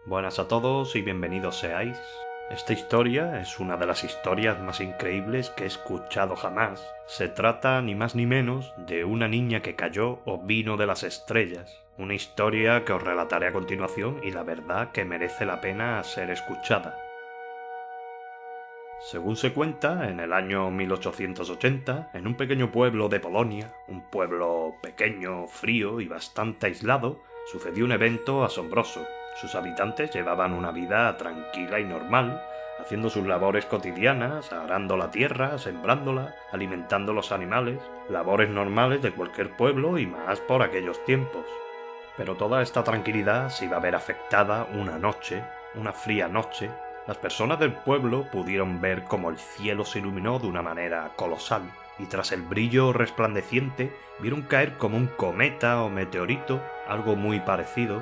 Buenas a todos y bienvenidos seáis. Esta historia es una de las historias más increíbles que he escuchado jamás. Se trata ni más ni menos de una niña que cayó o vino de las estrellas. Una historia que os relataré a continuación y la verdad que merece la pena ser escuchada. Según se cuenta, en el año 1880, en un pequeño pueblo de Polonia, un pueblo pequeño, frío y bastante aislado, sucedió un evento asombroso. Sus habitantes llevaban una vida tranquila y normal, haciendo sus labores cotidianas, arando la tierra, sembrándola, alimentando los animales, labores normales de cualquier pueblo y más por aquellos tiempos. Pero toda esta tranquilidad se iba a ver afectada una noche, una fría noche. Las personas del pueblo pudieron ver cómo el cielo se iluminó de una manera colosal, y tras el brillo resplandeciente vieron caer como un cometa o meteorito, algo muy parecido.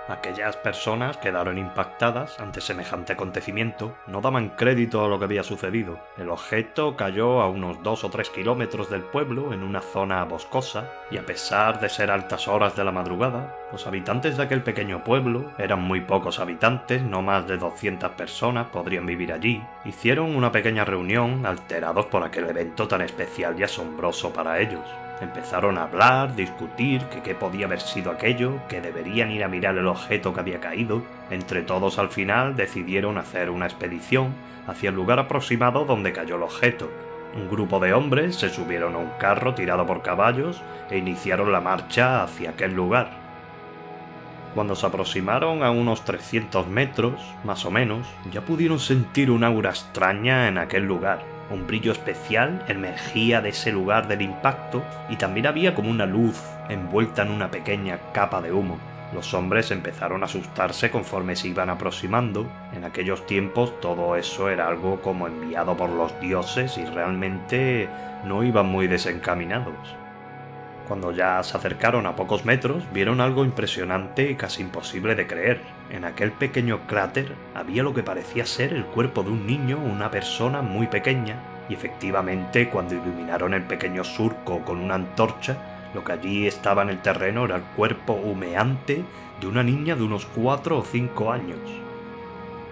Aquellas personas quedaron impactadas ante semejante acontecimiento, no daban crédito a lo que había sucedido. El objeto cayó a unos 2 o 3 kilómetros del pueblo en una zona boscosa, y a pesar de ser altas horas de la madrugada, los habitantes de aquel pequeño pueblo, eran muy pocos habitantes, no más de 200 personas podrían vivir allí, hicieron una pequeña reunión alterados por aquel evento tan especial y asombroso para ellos. Empezaron a hablar, discutir, que qué podía haber sido aquello, que deberían ir a mirar el objeto que había caído. Entre todos al final decidieron hacer una expedición hacia el lugar aproximado donde cayó el objeto. Un grupo de hombres se subieron a un carro tirado por caballos e iniciaron la marcha hacia aquel lugar. Cuando se aproximaron a unos 300 metros, más o menos, ya pudieron sentir un aura extraña en aquel lugar. Un brillo especial emergía de ese lugar del impacto y también había como una luz envuelta en una pequeña capa de humo. Los hombres empezaron a asustarse conforme se iban aproximando. En aquellos tiempos todo eso era algo como enviado por los dioses y realmente no iban muy desencaminados. Cuando ya se acercaron a pocos metros, vieron algo impresionante y casi imposible de creer. En aquel pequeño cráter había lo que parecía ser el cuerpo de un niño o una persona muy pequeña, y efectivamente cuando iluminaron el pequeño surco con una antorcha, lo que allí estaba en el terreno era el cuerpo humeante de una niña de unos 4 o 5 años.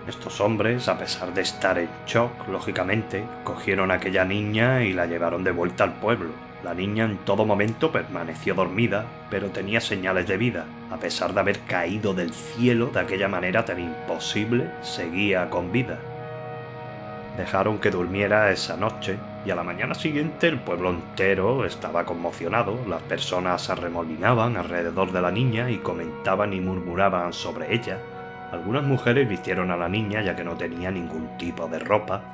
Estos hombres, a pesar de estar en shock, lógicamente, cogieron a aquella niña y la llevaron de vuelta al pueblo. La niña en todo momento permaneció dormida, pero tenía señales de vida. A pesar de haber caído del cielo de aquella manera tan imposible, seguía con vida. Dejaron que durmiera esa noche, y a la mañana siguiente el pueblo entero estaba conmocionado. Las personas se arremolinaban alrededor de la niña y comentaban y murmuraban sobre ella. Algunas mujeres vistieron a la niña ya que no tenía ningún tipo de ropa.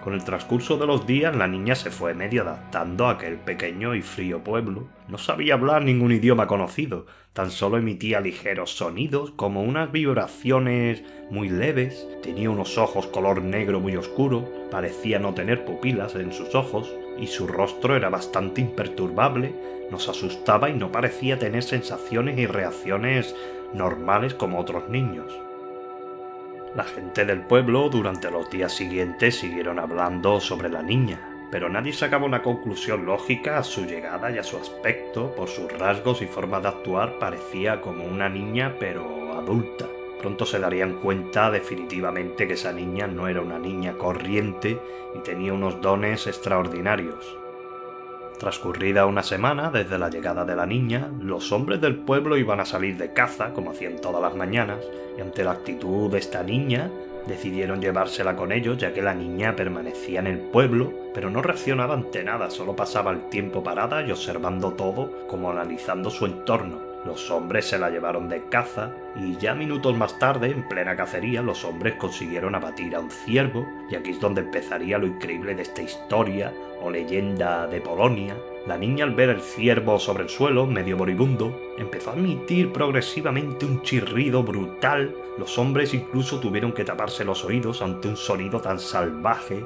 Con el transcurso de los días la niña se fue medio adaptando a aquel pequeño y frío pueblo. No sabía hablar ningún idioma conocido, tan solo emitía ligeros sonidos como unas vibraciones muy leves, tenía unos ojos color negro muy oscuro, parecía no tener pupilas en sus ojos y su rostro era bastante imperturbable, nos asustaba y no parecía tener sensaciones y reacciones normales como otros niños. La gente del pueblo durante los días siguientes siguieron hablando sobre la niña, pero nadie sacaba una conclusión lógica a su llegada y a su aspecto. Por sus rasgos y forma de actuar parecía como una niña pero adulta. Pronto se darían cuenta definitivamente que esa niña no era una niña corriente y tenía unos dones extraordinarios. Transcurrida una semana desde la llegada de la niña, los hombres del pueblo iban a salir de caza, como hacían todas las mañanas, y ante la actitud de esta niña, decidieron llevársela con ellos, ya que la niña permanecía en el pueblo, pero no reaccionaba ante nada, solo pasaba el tiempo parada y observando todo, como analizando su entorno. Los hombres se la llevaron de caza, y ya minutos más tarde, en plena cacería, los hombres consiguieron abatir a un ciervo, y aquí es donde empezaría lo increíble de esta historia, o leyenda de Polonia. La niña, al ver el ciervo sobre el suelo, medio moribundo, empezó a emitir progresivamente un chirrido brutal. Los hombres incluso tuvieron que taparse los oídos ante un sonido tan salvaje.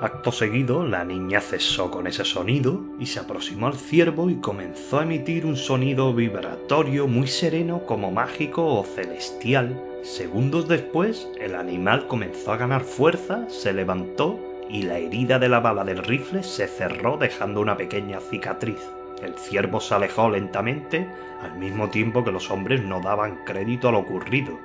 Acto seguido, la niña cesó con ese sonido y se aproximó al ciervo y comenzó a emitir un sonido vibratorio muy sereno, como mágico o celestial. Segundos después, el animal comenzó a ganar fuerza, se levantó y la herida de la bala del rifle se cerró dejando una pequeña cicatriz. El ciervo se alejó lentamente, al mismo tiempo que los hombres no daban crédito a lo ocurrido.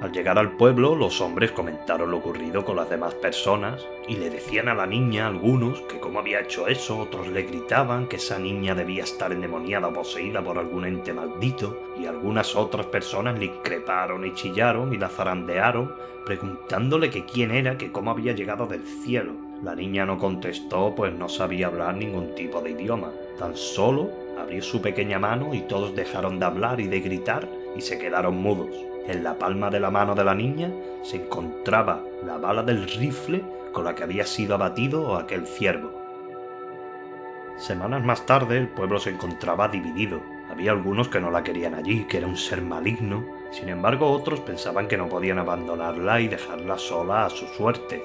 Al llegar al pueblo, los hombres comentaron lo ocurrido con las demás personas y le decían a la niña algunos que cómo había hecho eso, otros le gritaban que esa niña debía estar endemoniada o poseída por algún ente maldito, y algunas otras personas le increparon y chillaron y la zarandearon, preguntándole que quién era, que cómo había llegado del cielo. La niña no contestó, pues no sabía hablar ningún tipo de idioma. Tan solo abrió su pequeña mano y todos dejaron de hablar y de gritar y se quedaron mudos. En la palma de la mano de la niña se encontraba la bala del rifle con la que había sido abatido aquel ciervo. Semanas más tarde el pueblo se encontraba dividido. Había algunos que no la querían allí, que era un ser maligno. Sin embargo, otros pensaban que no podían abandonarla y dejarla sola a su suerte.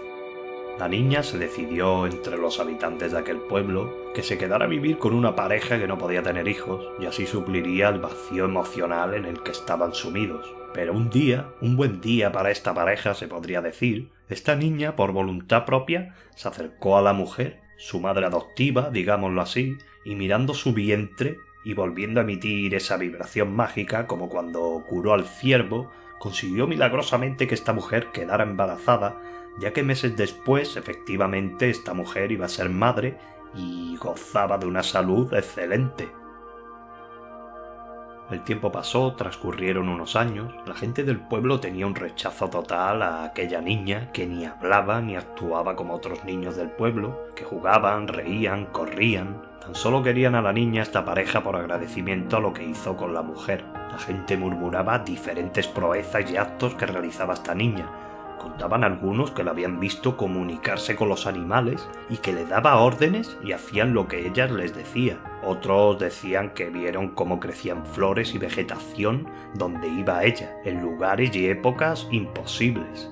La niña se decidió entre los habitantes de aquel pueblo que se quedara a vivir con una pareja que no podía tener hijos y así supliría el vacío emocional en el que estaban sumidos. Pero un buen día para esta pareja se podría decir, esta niña por voluntad propia se acercó a la mujer, su madre adoptiva, digámoslo así, y mirando su vientre y volviendo a emitir esa vibración mágica como cuando curó al ciervo, consiguió milagrosamente que esta mujer quedara embarazada, ya que meses después, efectivamente, esta mujer iba a ser madre y gozaba de una salud excelente. El tiempo pasó, transcurrieron unos años, la gente del pueblo tenía un rechazo total a aquella niña que ni hablaba ni actuaba como otros niños del pueblo, que jugaban, reían, corrían. Tan solo querían a la niña esta pareja por agradecimiento a lo que hizo con la mujer. La gente murmuraba diferentes proezas y actos que realizaba esta niña. Contaban algunos que la habían visto comunicarse con los animales y que le daba órdenes y hacían lo que ella les decía. Otros decían que vieron cómo crecían flores y vegetación donde iba ella, en lugares y épocas imposibles.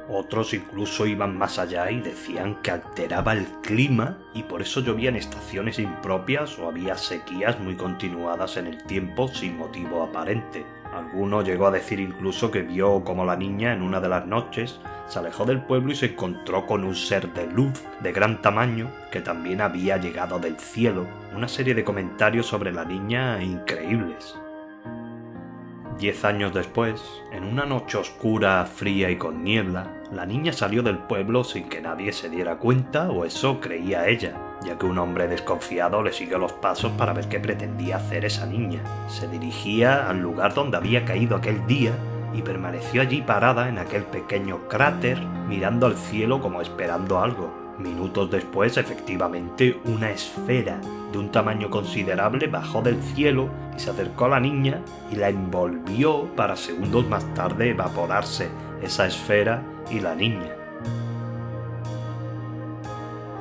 Otros incluso iban más allá y decían que alteraba el clima y por eso llovían estaciones impropias o había sequías muy continuadas en el tiempo sin motivo aparente. Alguno llegó a decir incluso que vio como la niña en una de las noches se alejó del pueblo y se encontró con un ser de luz de gran tamaño que también había llegado del cielo. Una serie de comentarios sobre la niña increíbles. 10 años después, en una noche oscura, fría y con niebla, la niña salió del pueblo sin que nadie se diera cuenta, o eso creía ella, ya que un hombre desconfiado le siguió los pasos para ver qué pretendía hacer esa niña. Se dirigía al lugar donde había caído aquel día y permaneció allí parada en aquel pequeño cráter, mirando al cielo como esperando algo. Minutos después, efectivamente, una esfera de un tamaño considerable bajó del cielo y se acercó a la niña y la envolvió para segundos más tarde evaporarse esa esfera y la niña.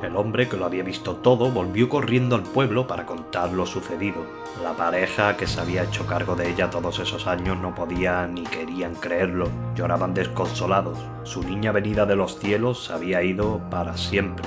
El hombre, que lo había visto todo, volvió corriendo al pueblo para contar lo sucedido. La pareja que se había hecho cargo de ella todos esos años no podían ni querían creerlo. Lloraban desconsolados. Su niña venida de los cielos se había ido para siempre.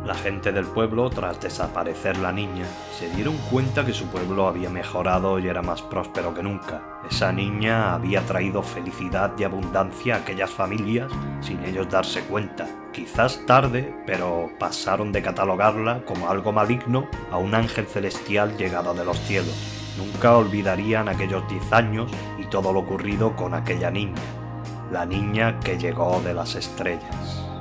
La gente del pueblo, tras desaparecer la niña, se dieron cuenta que su pueblo había mejorado y era más próspero que nunca. Esa niña había traído felicidad y abundancia a aquellas familias sin ellos darse cuenta. Quizás tarde, pero pasaron de catalogarla como algo maligno a un ángel celestial llegado de los cielos. Nunca olvidarían aquellos 10 años y todo lo ocurrido con aquella niña, la niña que llegó de las estrellas.